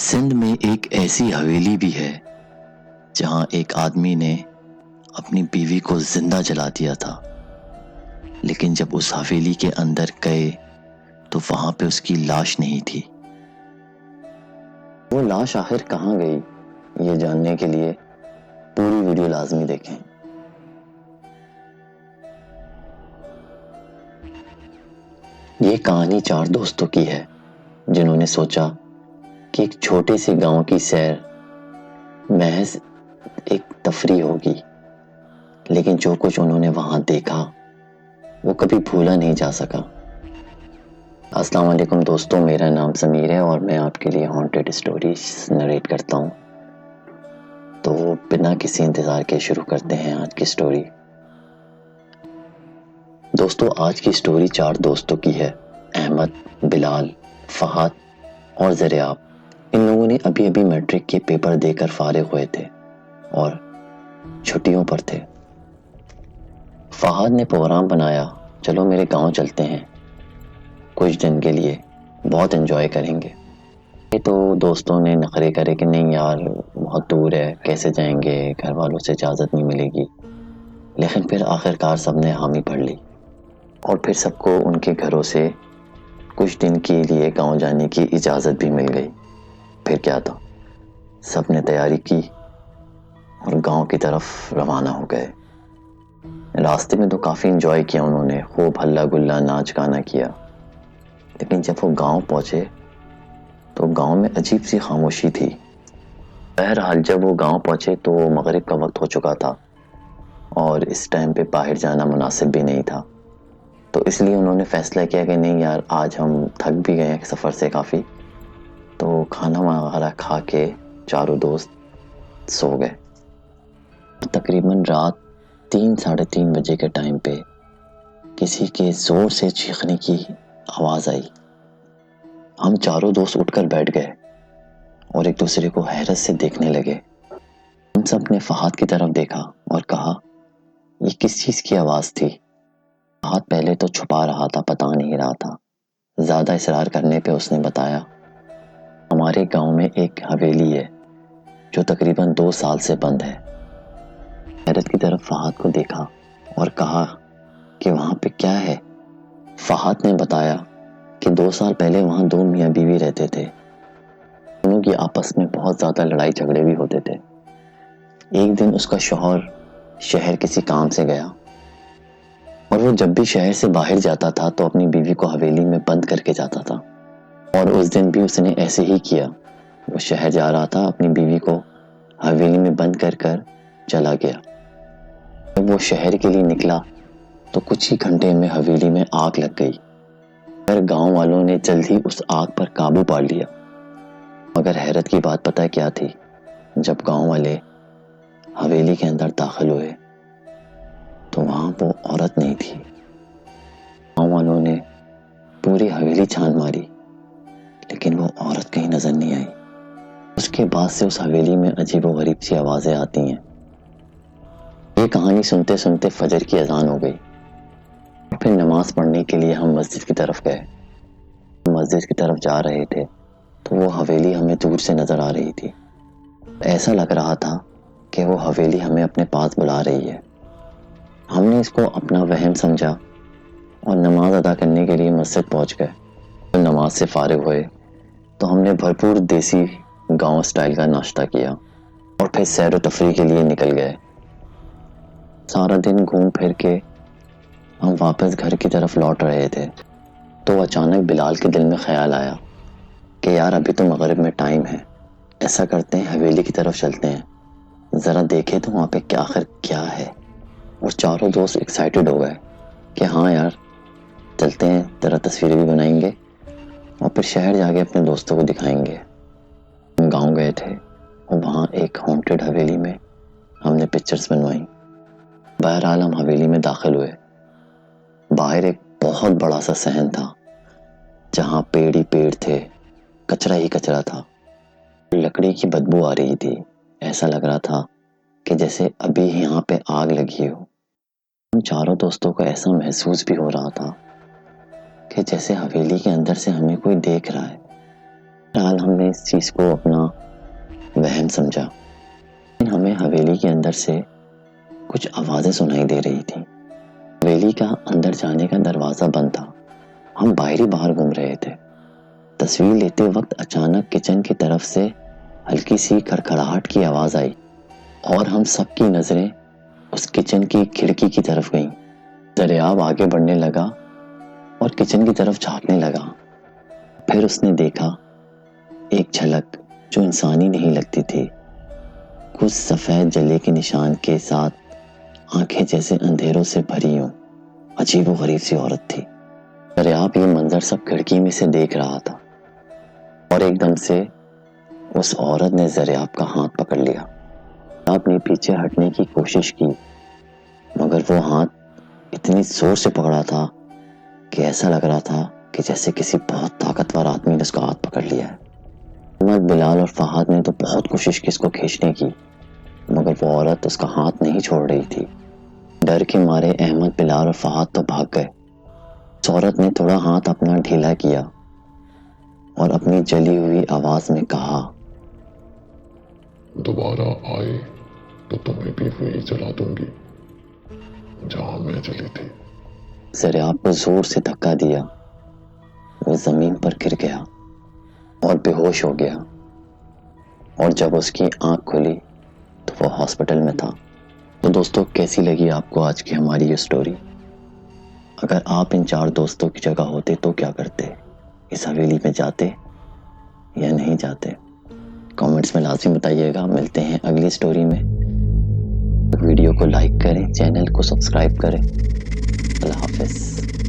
سندھ میں ایک ایسی حویلی بھی ہے جہاں ایک آدمی نے اپنی بیوی کو زندہ جلا دیا تھا، لیکن جب اس حویلی کے اندر گئے تو وہاں پہ اس کی لاش نہیں تھی۔ وہ لاش آخر کہاں گئی، یہ جاننے کے لیے پوری ویڈیو لازمی دیکھیں۔ یہ کہانی 4 دوستوں کی ہے جنہوں نے سوچا کہ ایک چھوٹے سے گاؤں کی سیر محض ایک تفریح ہوگی، لیکن جو کچھ انہوں نے وہاں دیکھا وہ کبھی بھولا نہیں جا سکا۔ السلام علیکم دوستوں، میرا نام سمیر ہے اور میں آپ کے لیے ہانٹڈ اسٹوریز نریٹ کرتا ہوں۔ تو بنا کسی انتظار کے شروع کرتے ہیں آج کی اسٹوری۔ دوستو، آج کی اسٹوری 4 دوستوں کی ہے، احمد، بلال، فہد اور زریاب۔ ان لوگوں نے ابھی میٹرک کے پیپر دے کر فارغ ہوئے تھے اور چھٹیوں پر تھے۔ فہد نے پروگرام بنایا، چلو میرے گاؤں چلتے ہیں کچھ دن کے لیے، بہت انجوائے کریں گے۔ تو دوستوں نے نخرے کرے کہ نہیں یار بہت دور ہے، کیسے جائیں گے، گھر والوں سے اجازت نہیں ملے گی، لیکن پھر آخرکار سب نے حامی بھر لی اور پھر سب کو ان کے گھروں سے کچھ دن کے لیے گاؤں جانے کی اجازت بھی مل گئی۔ پھر کیا تھا، سب نے تیاری کی اور گاؤں کی طرف روانہ ہو گئے۔ راستے میں تو کافی انجوائے کیا انہوں نے، خوب ہلا گلا ناچ گانا کیا، لیکن جب وہ گاؤں پہنچے تو گاؤں میں عجیب سی خاموشی تھی۔ بہرحال جب وہ گاؤں پہنچے تو مغرب کا وقت ہو چکا تھا اور اس ٹائم پہ باہر جانا مناسب بھی نہیں تھا، تو اس لیے انہوں نے فیصلہ کیا کہ نہیں یار آج ہم تھک بھی گئے سفر سے کافی، تو کھانا وغیرہ کھا کے چاروں دوست سو گئے۔ تقریباً رات 3-3:30 بجے کے ٹائم پہ کسی کے زور سے چیخنے کی آواز آئی۔ ہم چاروں دوست اٹھ کر بیٹھ گئے اور ایک دوسرے کو حیرت سے دیکھنے لگے۔ ہم سب نے فہد کی طرف دیکھا اور کہا یہ کس چیز کی آواز تھی؟ فہد پہلے تو چھپا رہا تھا، بتا نہیں رہا تھا۔ زیادہ اصرار کرنے پہ اس نے بتایا ہمارے گاؤں میں ایک حویلی ہے جو تقریباً 2 سال سے بند ہے۔ حیرت کی طرف فہد کو دیکھا اور کہا کہ وہاں پہ کیا ہے؟ فہد نے بتایا کہ 2 سال پہلے وہاں 2 میاں بیوی رہتے تھے، دونوں کی آپس میں بہت زیادہ لڑائی جھگڑے بھی ہوتے تھے۔ ایک دن اس کا شوہر شہر کسی کام سے گیا اور وہ جب بھی شہر سے باہر جاتا تھا تو اپنی بیوی کو حویلی میں بند کر کے جاتا تھا، اور اس دن بھی اس نے ایسے ہی کیا۔ وہ شہر جا رہا تھا، اپنی بیوی کو حویلی میں بند کر چلا گیا۔ جب وہ شہر کے لیے نکلا تو کچھ ہی گھنٹے میں حویلی میں آگ لگ گئی، پر گاؤں والوں نے جلد ہی اس آگ پر قابو پا لیا۔ مگر حیرت کی بات پتہ کیا تھی؟ جب گاؤں والے حویلی کے اندر داخل ہوئے تو وہاں وہ عورت نہیں تھی۔ گاؤں والوں نے پوری حویلی چھان ماری لیکن وہ عورت کہیں نظر نہیں آئی۔ اس کے بعد سے اس حویلی میں عجیب و غریب سی آوازیں آتی ہیں۔ یہ کہانی سنتے سنتے فجر کی اذان ہو گئی اور پھر نماز پڑھنے کے لیے ہم مسجد کی طرف گئے۔ مسجد کی طرف جا رہے تھے تو وہ حویلی ہمیں دور سے نظر آ رہی تھی۔ ایسا لگ رہا تھا کہ وہ حویلی ہمیں اپنے پاس بلا رہی ہے۔ ہم نے اس کو اپنا وہم سمجھا اور نماز ادا کرنے کے لیے مسجد پہنچ گئے۔ نماز سے فارغ ہوئے تو ہم نے بھرپور دیسی گاؤں سٹائل کا ناشتہ کیا اور پھر سیر و تفریح کے لیے نکل گئے۔ سارا دن گھوم پھر کے ہم واپس گھر کی طرف لوٹ رہے تھے تو اچانک بلال کے دل میں خیال آیا کہ یار ابھی تو مغرب میں ٹائم ہے، ایسا کرتے ہیں حویلی کی طرف چلتے ہیں، ذرا دیکھے تو وہاں پہ آخر کیا ہے۔ اور چاروں دوست ایکسائٹڈ ہو گئے کہ ہاں یار چلتے ہیں، ذرا تصویریں بھی بنائیں گے اور پھر شہر جا کے اپنے دوستوں کو دکھائیں گے۔ ہم گاؤں گئے تھے اور وہاں ایک ہانٹڈ حویلی میں ہم نے پکچرز بنوائیں۔ بہرحال ہم حویلی میں داخل ہوئے۔ باہر ایک بہت بڑا سا صحن تھا جہاں پیڑ ہی پیڑ تھے، کچرا ہی کچرا تھا، لکڑی کی بدبو آ رہی تھی۔ ایسا لگ رہا تھا کہ جیسے ابھی یہاں پہ آگ لگی ہو۔ ہم چاروں دوستوں کو ایسا محسوس بھی ہو رہا تھا کہ جیسے حویلی کے اندر سے ہمیں کوئی دیکھ رہا ہے۔ فی الحال ہم نے اس چیز کو اپنا وہم سمجھا، لیکن ہمیں حویلی کے اندر سے کچھ آوازیں سنائی دے رہی تھیں۔ حویلی کا اندر جانے کا دروازہ بند تھا، ہم باہر گھوم رہے تھے۔ تصویر لیتے وقت اچانک کچن کی طرف سے ہلکی سی کھڑکھڑاہٹ کی آواز آئی اور ہم سب کی نظریں اس کچن کی کھڑکی کی طرف گئیں۔ دریاب آگے بڑھنے لگا اور کچن کی طرف جھانکنے لگا۔ پھر اس نے دیکھا ایک جھلک جو انسانی نہیں لگتی تھی، کچھ سفید جلے کے نشان کے ساتھ آنکھیں جیسے اندھیروں سے بھری ہوں، عجیب و غریب سی عورت تھی۔ دریاب یہ منظر سب کھڑکی میں سے دیکھ رہا تھا اور ایک دم سے اس عورت نے دریاب کا ہاتھ پکڑ لیا۔ دریاب نے پیچھے ہٹنے کی کوشش کی مگر وہ ہاتھ اتنی زور سے پکڑا تھا کہ ایسا لگ رہا تھا کہ جیسے کسی بہت طاقتور آدمی نے اس کا ہاتھ پکڑ لیا ہے۔ احمد، بلال اور فہد نے تو بہت کوشش کی اس کو کھینچنے کی مگر وہ عورت اس کا ہاتھ نہیں چھوڑ رہی تھی۔ ڈر کے مارے احمد، بلال اور فہد تو بھاگ گئے۔ اس عورت نے تھوڑا ہاتھ اپنا ڈھیلا کیا اور اپنی جلی ہوئی آواز میں کہا، دوبارہ آئے تو تمہیں بھی وہی جلا دوں گی جہاں میں جلی تھی۔ دریاب کو زور سے دھکا دیا، وہ زمین پر گر گیا اور بے ہوش ہو گیا، اور جب اس کی آنکھ کھلی تو وہ ہاسپٹل میں تھا۔ تو دوستو، کیسی لگی آپ کو آج کی ہماری یہ سٹوری؟ اگر آپ ان 4 دوستوں کی جگہ ہوتے تو کیا کرتے؟ اس حویلی میں جاتے یا نہیں جاتے؟ کامنٹس میں لازمی بتائیے گا۔ ملتے ہیں اگلی سٹوری میں۔ ویڈیو کو لائک کریں، چینل کو سبسکرائب کریں۔ اللہ حافظ۔